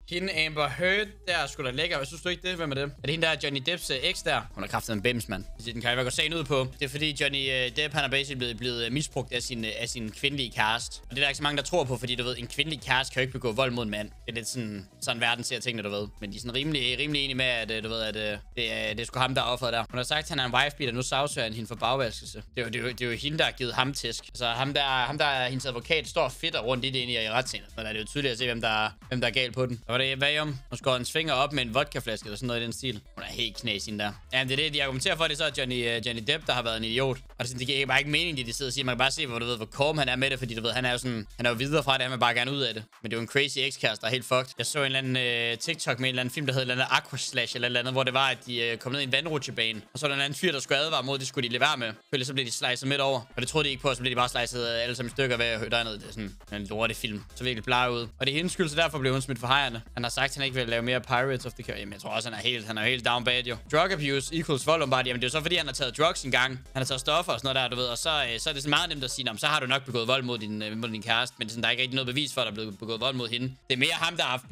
Hende Amber Heard, der er sgu da lækker. Hvad synes du ikke det? Hvem er det? Er det hende, der er Johnny Depps eks der? Hun har kraftet en bims, mand. Den kan jeg godt sagen ud på. Det er fordi Johnny Depp, han er basically blevet misbrugt af sin kvindelige kæreste. Og det er der ikke så mange, der tror på, fordi du ved, en kvindelig kæreste kan jo ikke begå vold mod en mand. Det er lidt sådan verden ser tingene, du ved. Men de er sådan rimelig enige med, at du ved, at det er sgu ham, der er offeret der. Hun har sagt, at han er en wife-beater, nu sagsøger han hende for bagvaskelse. Det er jo hende, der har givet ham tæsk. Altså ham der er hendes advokat, står fedt rundt i det inde i retssagen. Men det er jo tydeligt at se, hvem der er galt på den. Og var det hvad om? Hun skår hans finger op med en vodkaflaske eller sådan noget i den stil. Hun er helt knas hende der. Ja, det er det, de argumenterer for, det er så Johnny Depp, der har været en idiot. Og det giver bare ikke mening, de sidder og siger. Man kan bare se, hvor calm han er med det, fordi du ved, han er jo videre fra det, han vil bare gerne ud af det. Men det er jo en crazy ekskæreste, der er helt fucked. Jeg så en eller anden TikTok med en eller anden film, der hed en eller anden Aquaslash eller andet, hvor det var, at de kom ned i en vandrutsjebane. Og så var der en anden fyr, der skulle advare mod, det skulle de lade være med. Ellers så blev de slicet midt over. Og det troede de ikke på, så blev de bare slicet alle sammen i stykker ved at høre dernede. Det er sådan en lortefilm. Så virkelig blare ud. Og det er hendes skyld, så derfor blev hun smidt for hejerne. Han har sagt, at han ikke vil lave mere Pirates of the Caribbean. Jamen, jeg tror også, han er helt down bad, jo. Drug abuse equals vold, bare. Jamen, det er jo så, fordi han har taget drugs engang. Han har taget stoffer og sådan noget der, du ved. Og så er det sådan meget nemt at sige, så har du nok begået vold mod din kæreste. Men sådan, der er ikke rigtig noget bevis for, at der er blevet begået vold mod hende. Det er mere ham, der har haft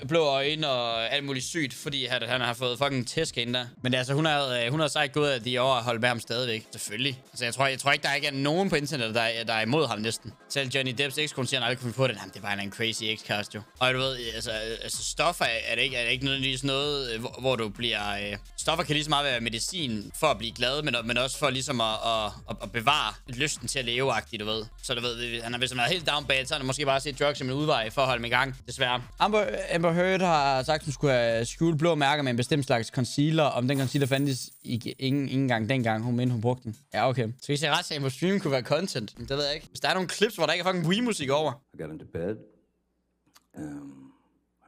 blå øjne og alt muligt sygt, fordi han har fået fucking tæsk ind der. Men altså, hun har sagt gået af de år at holde med ham stadigvæk. Selvfølgelig. Altså, jeg tror ikke, der ikke er nogen på internettet, der er imod ham næsten. Selv Johnny Depps ekskone siger, han aldrig kunne finde på det. Jamen, det var en crazy ekskæreste, jo. Og du ved, altså stoffer er det ikke nødvendigvis noget, hvor du bliver... Stoffer kan lige så meget være medicin for at blive glad, men også for ligesom at bevare lysten til at leve-agtigt, du ved. Så du ved, hvis han er helt down bad, så har han måske bare set drugs som en udvej for at holde ham i gang, desværre. Amber Heard har sagt, at hun skulle have skjult blå mærker med en bestemt slags concealer. Om den concealer fandtes ingen gang dengang, hun mente, hun brugte den. Ja, okay. Så vi ser retssagen på stream kunne være content. Det ved jeg ikke. Hvis der er nogle clips, hvor der ikke er fucking Wii-musik over. I got into bed.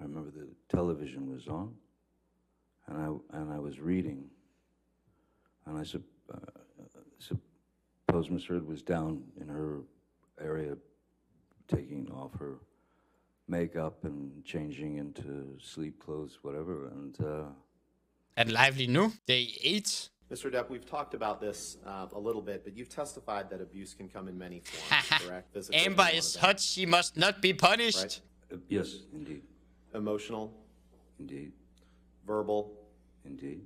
I remember the television was on. And I was reading, and I suppose Miss Heard was down in her area, taking off her makeup and changing into sleep clothes, whatever. And er det live lige nu? Day 8. Mr. Depp, we've talked about this a little bit, but you've testified that abuse can come in many forms, correct? Physical, Amber is hot. She must not be punished. Right? Yes, indeed. Emotional. Indeed. Verbal. Indeed.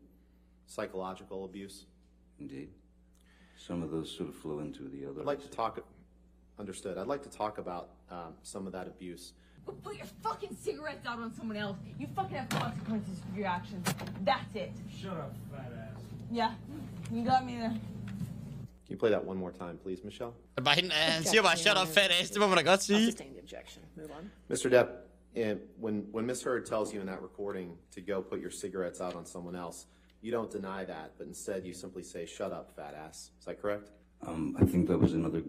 Psychological abuse. Indeed. Some of those sort of flow into the other. I'd like to talk. Understood. I'd like to talk about some of that abuse. Put your fucking cigarettes out on someone else. You fucking have consequences for your actions. That's it. Shut up, fat ass. Yeah, you got me there. Can you play that one more time, please, Michelle? Han siger bare, shut up, fat ass. Det må man da godt sige. Mr. Depp, when Miss Heard tells you in that recording to go put your cigarettes out on someone else, you don't deny that, but instead you simply say, shut up, fat ass. Is that correct? I think that was another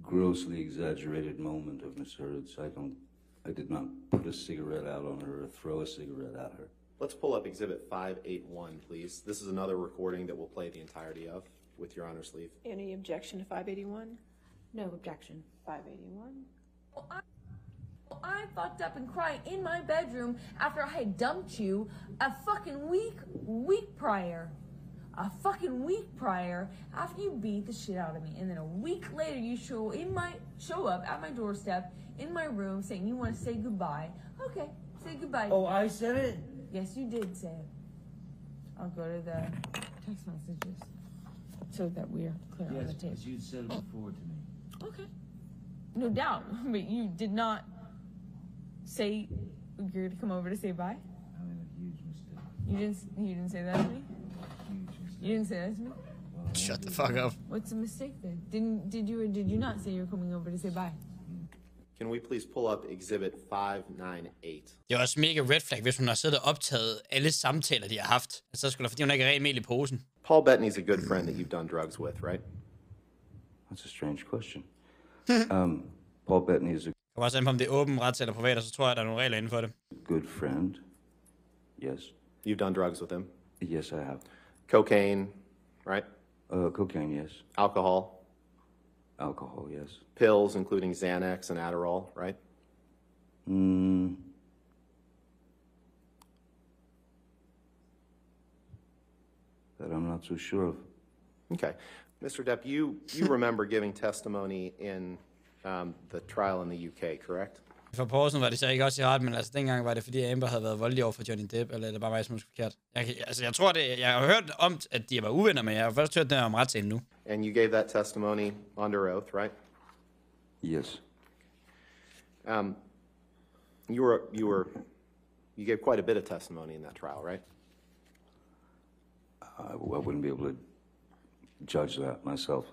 grossly exaggerated moment of Miss Heard's. I did not put a cigarette out on her or throw a cigarette at her. Let's pull up Exhibit 581, please. This is another recording that we'll play the entirety of with your honor's leave. Any objection to 581? No objection. 581. Well, I fucked up and cried in my bedroom after I had dumped you a fucking week prior. A fucking week prior after you beat the shit out of me. And then a week later you show up at my doorstep in my room saying you want to say goodbye. Okay, say goodbye. Oh, I said it? Yes, you did say it. I'll go to the text messages so that we're clear on the tape. Yes, you said it before to me. Okay. No doubt. But you did not say you're to come over to say bye? I made a huge mistake. You didn't say that to me? You didn't say that to me? Shut the fuck up. What's the mistake then? Did you or did you not say you're coming over to say bye? Can we please pull up Exhibit 598? Det er også mega red flag, hvis hun har siddet og optaget alle samtaler, de har haft. Så skulle der, fordi hun ikke er ren mel i posen. Paul Bettany's a good friend that you've done drugs with, right? That's a strange question. Paul Bettany is a Det var også an på, om det er åben ret eller privat, og så tror jeg, der er nogle regler inden for det. good friend. Yes. You've done drugs with him. Yes, I have. Cocaine, right? Cocaine, yes. Alcohol. Alcohol, yes. Pills, including Xanax and Adderall, right? That I'm not so sure of. Okay. Mr. Depp, you remember giving testimony in the trial in the UK, correct? For et par år siden var det så ikke også i ret, men altså dengang var det, fordi Amber havde været voldelig over for Johnny Depp, eller er det bare mig, som husker forkert? Jeg tror det, jeg har hørt om, at de var uvenner, men jeg har først hørt det om retssagen nu. And you gave that testimony under oath, right? Yes. You gave quite a bit of testimony in that trial, right? I wouldn't be able to judge that myself.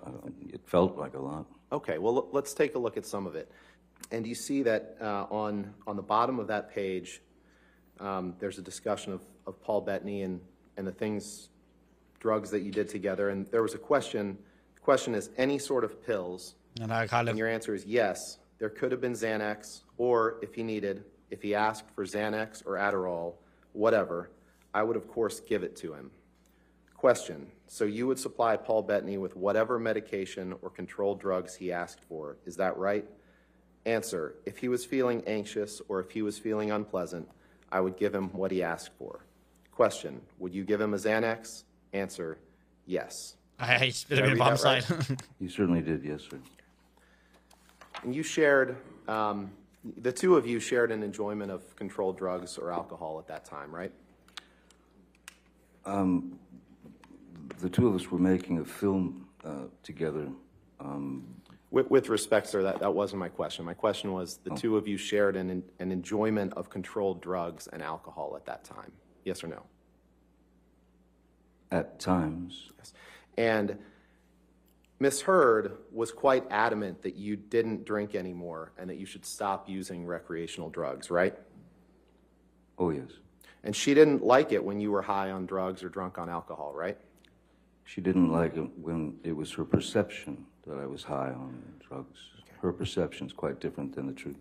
It felt like a lot. Okay, well, let's take a look at some of it. And you see that on the bottom of that page, there's a discussion of Paul Bettany and the drugs that you did together. And there was a question. The question is, any sort of pills? And your answer is yes. There could have been Xanax, or if he asked for Xanax or Adderall, whatever, I would, of course, give it to him. Question, so you would supply Paul Bettany with whatever medication or controlled drugs he asked for. Is that right? Answer, if he was feeling anxious or if he was feeling unpleasant, I would give him what he asked for. Question, would you give him a Xanax? Answer, yes. I spit him in the side. You certainly did, yes, sir. And you shared, the two of you shared an enjoyment of controlled drugs or alcohol at that time, right? The two of us were making a film together. With respect, sir, that wasn't my question. My question was the two of you shared an enjoyment of controlled drugs and alcohol at that time. Yes or no? At times. Yes. And Ms. Heard was quite adamant that you didn't drink anymore and that you should stop using recreational drugs, right? Oh, yes. And she didn't like it when you were high on drugs or drunk on alcohol, right? She didn't like it when it was her perception that I was high on drugs. Okay. Her perception's quite different than the truth.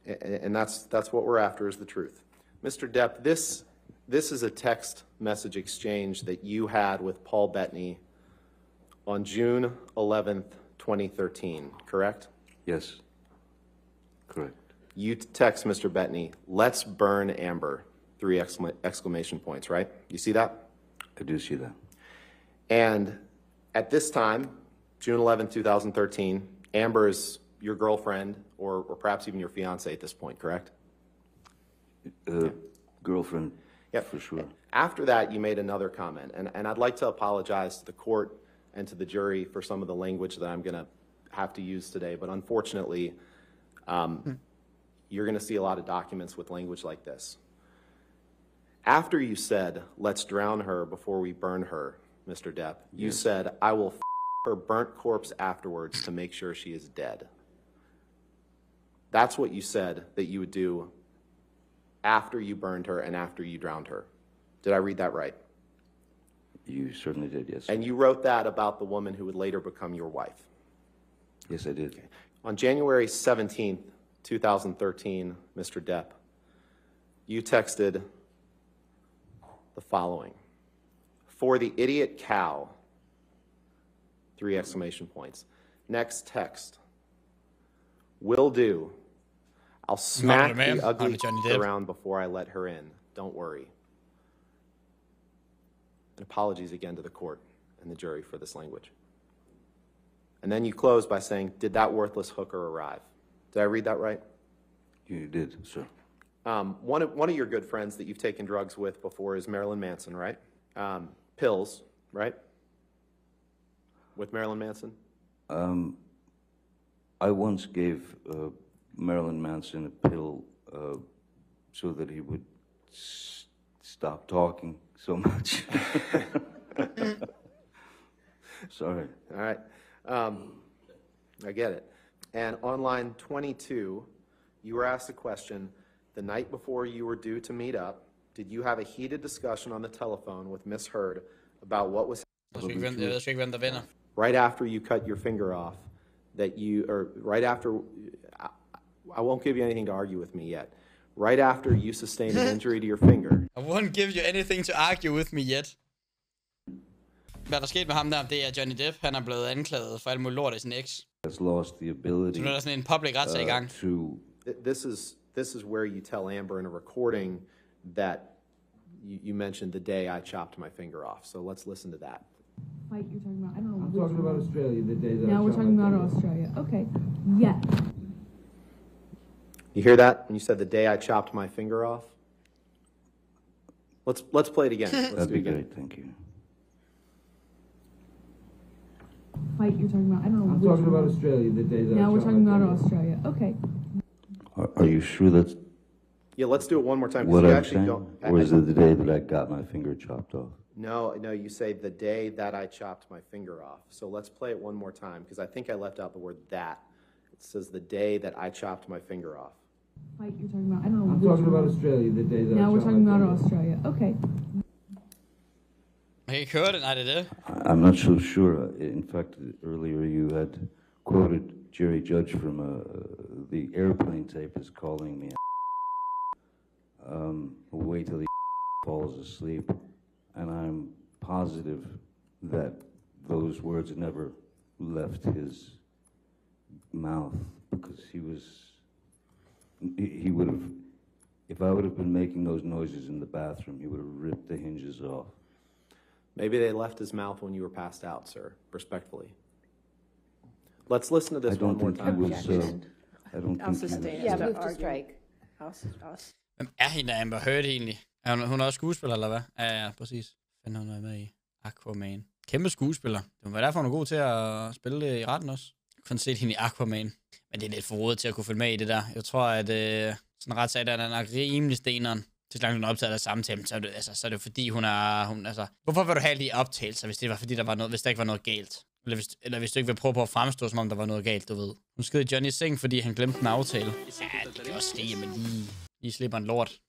And that's what we're after, is the truth. Mr. Depp, this is a text message exchange that you had with Paul Bettany on June 11th, 2013, correct? Yes, correct. You text Mr. Bettany, let's burn Amber, 3 exclamation points, right? You see that? I do see that. And at this time, June 11th, 2013, Amber is your girlfriend or perhaps even your fiance at this point, correct? Girlfriend, yeah, for sure. After that, you made another comment, and I'd like to apologize to the court and to the jury for some of the language that I'm going to have to use today, but unfortunately, you're going to see a lot of documents with language like this. After you said, let's drown her before we burn her, Mr. Depp, you said, I will f her burnt corpse afterwards to make sure she is dead. That's what you said that you would do after you burned her and after you drowned her. Did I read that right? You certainly did, yes. And you wrote that about the woman who would later become your wife. Yes, I did. Okay. On January 17th, 2013, Mr. Depp, you texted the following. For the idiot cow, 3 exclamation points. Next text. Will do. I'll smack the ugly around before I let her in. Don't worry. And apologies again to the court and the jury for this language. And then you close by saying, did that worthless hooker arrive? Did I read that right? You did, sir. One of your good friends that you've taken drugs with before is Marilyn Manson, right? Pills, right? With Marilyn Manson? I once gave Marilyn Manson a pill so that he would stop talking so much. Sorry. All right. I get it. And on line 22, you were asked a question. The night before you were due to meet up, did you have a heated discussion on the telephone with Miss Heard about what was right after you cut your finger off? Right after, I won't give you anything to argue with me yet. Right after you sustained an injury to your finger. I won't give you anything to argue with me yet. Hvad der skete med ham der, det er Johnny Depp. Han er blevet anklaget for alt muligt lort af sin eks. Has lost the ability. Så nu er der sådan en public retssag i gang. This is where you tell Amber in a recording that you mentioned the day I chopped my finger off. So let's listen to that. Fight you're talking about? I don't know. I'm talking about Australia, the day that Now I we're shot talking my about finger off. Australia. Okay. Yes. You hear that? When you said the day I chopped my finger off? Let's play it again. That'd be great, thank you. Fight you're talking about. I don't know. I'm which talking about one. Australia, the day that Now I we're chopped talking my about finger. Australia. Okay. Are you sure that's Yeah, let's do it one more time. 'Cause what you I'm actually saying? don't. Or is it the day that I got my finger chopped off? No, you say the day that I chopped my finger off. So let's play it one more time, because I think I left out the word that. It says the day that I chopped my finger off. Fight you're talking about. I don't know. I'm which talking about one. Australia, the day that I Now we're chopped talking my about finger off. Australia. Okay. Man kan ikke høre det. Nej, det er det. I'm not so sure. In fact, earlier you had quoted Jerry Judge from the airplane tape is calling me. Wait till he falls asleep. And I'm positive that those words never left his mouth because he would have, if I would have been making those noises in the bathroom, he would have ripped the hinges off. Maybe they left his mouth when you were passed out, sir, respectfully. Let's listen to this one more time. I don't think I'll he was. sustain it. Yeah, Stop move to arguing. strike. Hvem er hende Amber Heard egentlig? Er hun også skuespiller, eller hvad? Ja, præcis. Finder hun er med i Aquaman. Kæmpe skuespiller. Det var derfor, hun er god til at spille det i retten også. Jeg kunne set hende i Aquaman. Men det er lidt for rodet til at kunne følge med i det der. Jeg tror, at sådan en retssag, der er nok rimelig steneren. Til så langt hun er optaget af samtalen, så er det jo fordi, hun altså... Hvorfor vil du have de optagelser, hvis det var fordi, hvis der ikke var noget galt? Eller hvis du ikke vil prøve på at fremstå, som om der var noget galt, du ved. Hun skød Johnny i seng, fordi han glemte en aftale. Ja, det kan også ske, men lige slipper en lort.